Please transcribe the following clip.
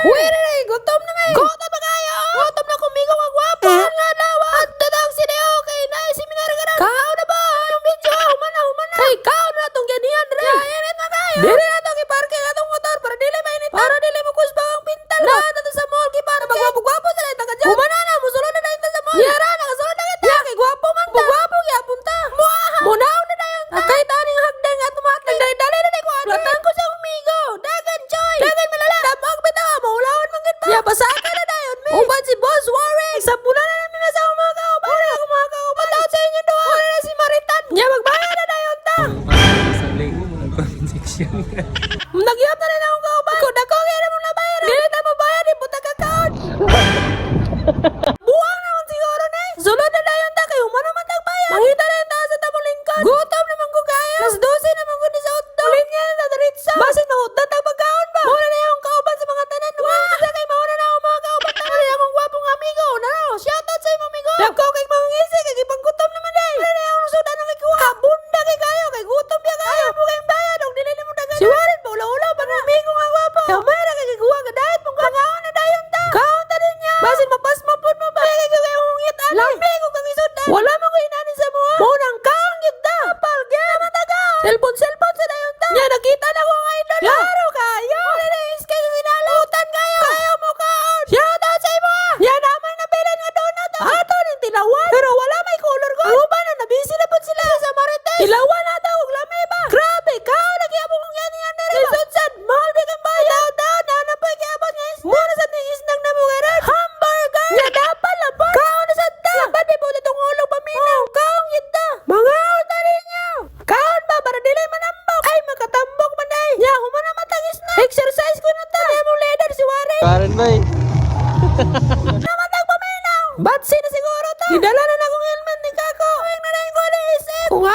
Wala na, gutom na may. Gutom na kayo. Gutom na kumigo ang gwapo. Nga dawa. At tatang sila okay na. Seminar ka na. Kao na ba? Yung video. Humana. Ay, kao na itong ganyan. Yanit na tayo. Dili na itong iparke ka itong motor. Para dili mainit. Para dili mo kusba ang pintal. Na ito sa mall. Para magwapo-gwapo sa ito ka dyan. Humana na. Musulod na ito sa mall. Yara, nakasulod na kita. Kay gwapo man ta. Gwapo kaya punta. Munaw na tayo. Kahit aning hagdan at tumatag. Dali na tayo. Latan ko sa umigo. Dagan, Choy. Dagan malala. Damag bitaw. Maulawan man kita. Ya, basa ka na tayo. Uban si Boss Warwick. Sa pula na namin na sa umagaw. Para umagaw. Patawad sa inyo doon. Wala na si Maritan. Ya, magbayad na tayo. Sa link mo, nag-connection ka. Nagyot na rin akong kauban. Kung dako kaya na mong nabayaran. Dili tayo mabayad. Iputa ka kaon. Buwang naman siguro na eh. Sulod na tayo. Kay humano man tagbayan. Mangita na yung taas sa tamong lingkod. Gutom naman ko kaya. Mas 12 naman ko ni sa utdo. Ulit nga na tataritsa. Basin mahutdan tagpagkaon ba? Muna na yung kauban sa mga tanan. Sa kay mauna na ako mga kauban. Ano na akong gwapong amigo. Na shoutout sa imong amigo. Dako kay mga ngisi. Kay ipaggutom naman eh. Ano na akong sudan na kay kuha. Bunda kay kayo. Kay gutom niya kayo. Mo kayong bayad. Huwag dili na mo dagan. Siwarin pa ulaw-ulaw. Para amigo nga gwapo. Kamay na kay kuha ka dahit mong kangaon na dayon ta. Kaon ta din niya. Basin mapas mapun mo ba? Kay kayo hungit. Amigo kang isudan. Wala mo ko inanin sa mo. Munang kaon kita. Apal gaya matagaw. Cellphone sa dayon ta. Nya nakita na ko nga idol. Klaro kayo. Wala na iskay sa sinalutan kayo. Kayo mo kaon. Shoutout sa imo. Nya naman na bilan nga doon na to. Ato ning tilawan. Pero wala may color ko. Uba na nabisi na po sila sa Marites. Tilawan na daw. Lamay ba? Grabe. Kaon nagyabo kong yan yan na rin. Sudsad. Mahal di kang bayaw daw. Na po ikyabot nga is. Muna sa tingis nang nabugaran. Hamburger. Nya dapat labot. Kaon na sa ta. Dapat di po itong ulong pamina. Kaon kita. Mga uta rin niyo. Kaon ba? Para dili manambok. Ay makatambok man day. Nya humana matagis na. Exercise ko na ta. Kaya mong leader si Warren. Karen bay. Namatag paminaw. Batsi na siguro ta. Gidala na akong helmet ni Kako. Huwag na rin ko na isip. Kung